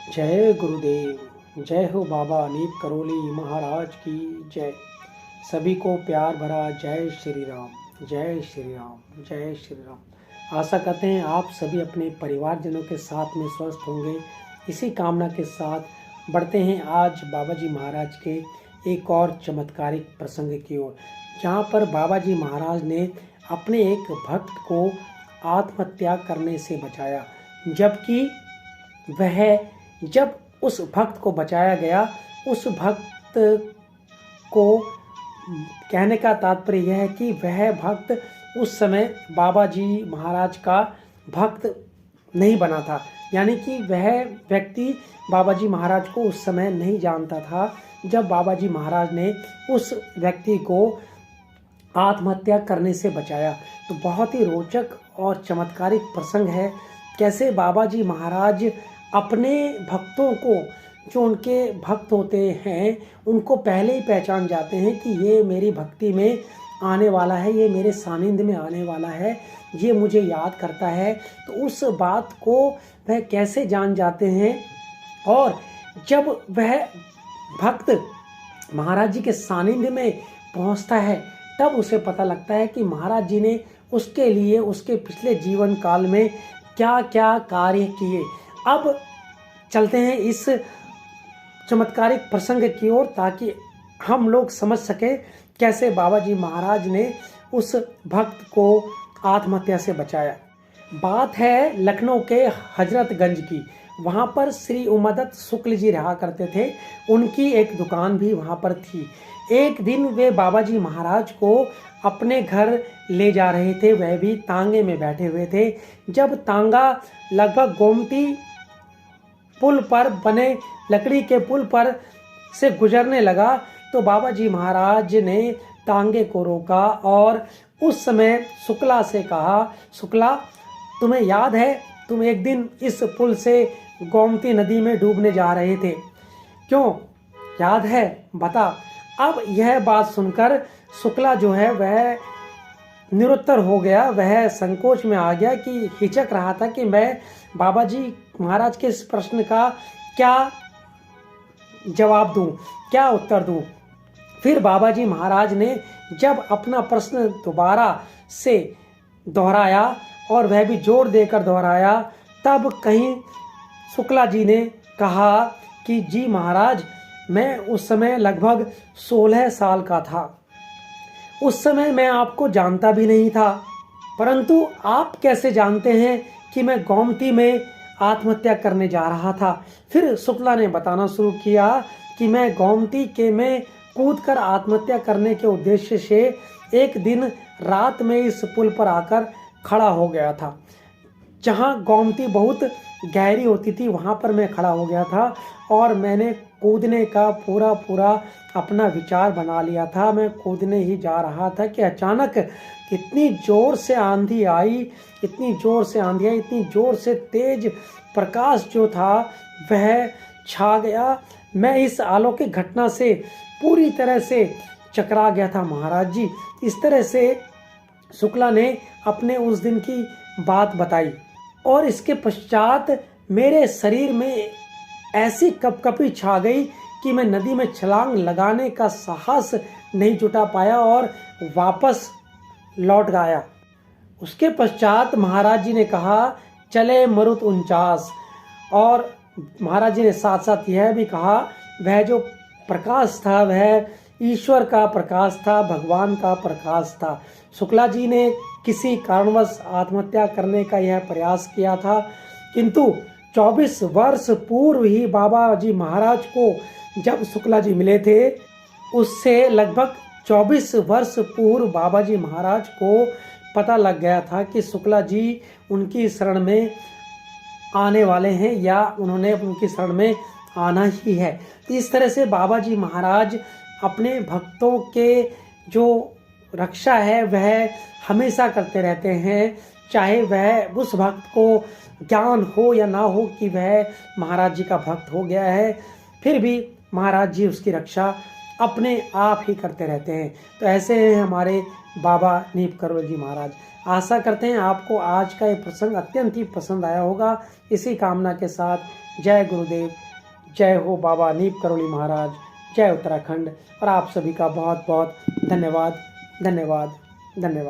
जय गुरुदेव। जय हो बाबा नीप करोली महाराज की जय। सभी को प्यार भरा जय श्री राम, जय श्री राम, जय श्री राम। आशा करते हैं आप सभी अपने परिवारजनों के साथ में स्वस्थ होंगे। इसी कामना के साथ बढ़ते हैं आज बाबा जी महाराज के एक और चमत्कारिक प्रसंग की ओर, जहाँ पर बाबा जी महाराज ने अपने एक भक्त को आत्महत्या करने से बचाया। जबकि वह जब उस भक्त को बचाया गया, उस भक्त को कहने का तात्पर्य यह है कि वह भक्त उस समय बाबा जी महाराज का भक्त नहीं बना था, यानी कि वह व्यक्ति बाबा जी महाराज को उस समय नहीं जानता था। जब बाबा जी महाराज ने उस व्यक्ति को आत्महत्या करने से बचाया, तो बहुत ही रोचक और चमत्कारिक प्रसंग है। कैसे बाबा जी महाराज अपने भक्तों को, जो उनके भक्त होते हैं, उनको पहले ही पहचान जाते हैं कि ये मेरी भक्ति में आने वाला है, ये मेरे सानिध्य में आने वाला है, ये मुझे याद करता है। तो उस बात को वह कैसे जान जाते हैं, और जब वह भक्त महाराज जी के सानिध्य में पहुंचता है, तब उसे पता लगता है कि महाराज जी ने उसके लिए उसके पिछले जीवन काल में क्या क्या कार्य किए। अब चलते हैं इस चमत्कारिक प्रसंग की ओर, ताकि हम लोग समझ सकें कैसे बाबा जी महाराज ने उस भक्त को आत्महत्या से बचाया। बात है लखनऊ के हजरतगंज की। वहाँ पर श्री उमादत्त शुक्ल जी रहा करते थे। उनकी एक दुकान भी वहाँ पर थी। एक दिन वे बाबा जी महाराज को अपने घर ले जा रहे थे, वह भी तांगे में बैठे हुए थे। जब तांगा लगभग गोमती पुल पर बने लकड़ी के पुल पर से गुजरने लगा, तो बाबा जी महाराज ने तांगे को रोका और उस समय शुक्ला से कहा, शुक्ला, तुम्हें याद है तुम एक दिन इस पुल से गोमती नदी में डूबने जा रहे थे? क्यों याद है, बता। अब यह बात सुनकर शुक्ला जो है वह निरुत्तर हो गया। वह संकोच में आ गया कि हिचक रहा था कि मैं बाबा जी महाराज के इस प्रश्न का क्या जवाब दूं, क्या उत्तर दूं। फिर बाबा जी महाराज ने जब अपना प्रश्न दोबारा से दोहराया, और वह भी जोर देकर दोहराया, तब कहीं शुक्ला जी ने कहा कि जी महाराज, मैं उस समय लगभग 16 साल का था। उस समय मैं आपको जानता भी नहीं था, परंतु आप कैसे जानते हैं कि मैं गोमती में आत्महत्या करने जा रहा था? फिर शुक्ला ने बताना शुरू किया कि मैं गोमती के में कूदकर आत्महत्या करने के उद्देश्य से एक दिन रात में इस पुल पर आकर खड़ा हो गया था। जहाँ गोमती बहुत गहरी होती थी, वहाँ पर मैं खड़ा हो गया था, और मैंने कूदने का पूरा अपना विचार बना लिया था। मैं कूदने ही जा रहा था कि अचानक इतनी जोर से आंधी आई, इतनी जोर से तेज प्रकाश जो था वह छा गया। मैं इस अलौकिक घटना से पूरी तरह से चकरा गया था महाराज जी। इस तरह से शुक्ला ने अपने उस दिन की बात बताई, और इसके पश्चात मेरे शरीर में ऐसी कपकपी छा गई कि मैं नदी में छलांग लगाने का साहस नहीं जुटा पाया और वापस लौट गया। उसके पश्चात महाराज जी ने कहा, चले मरुत 49, और महाराज जी ने साथ साथ यह भी कहा, वह जो प्रकाश था वह ईश्वर का प्रकाश था, भगवान का प्रकाश था। शुक्ला जी ने किसी कारणवश आत्महत्या करने का यह प्रयास किया था, किंतु 24 वर्ष पूर्व ही बाबा जी महाराज को जब शुक्ला जी मिले थे, उससे लगभग 24 वर्ष पूर्व बाबा जी महाराज को पता लग गया था कि शुक्ला जी उनकी शरण में आने वाले हैं, या उन्होंने उनकी शरण में आना ही है। इस तरह से बाबा जी महाराज अपने भक्तों के जो रक्षा है वह हमेशा करते रहते हैं, चाहे वह उस भक्त को ज्ञान हो या ना हो कि वह महाराज जी का भक्त हो गया है, फिर भी महाराज जी उसकी रक्षा अपने आप ही करते रहते हैं। तो ऐसे हैं हमारे बाबा नीप करोली जी महाराज। आशा करते हैं आपको आज का ये प्रसंग अत्यंत ही पसंद आया होगा। इसी कामना के साथ जय गुरुदेव, जय हो बाबा नीप करोली महाराज, जय उत्तराखंड। और आप सभी का बहुत बहुत धन्यवाद, धन्यवाद, धन्यवाद।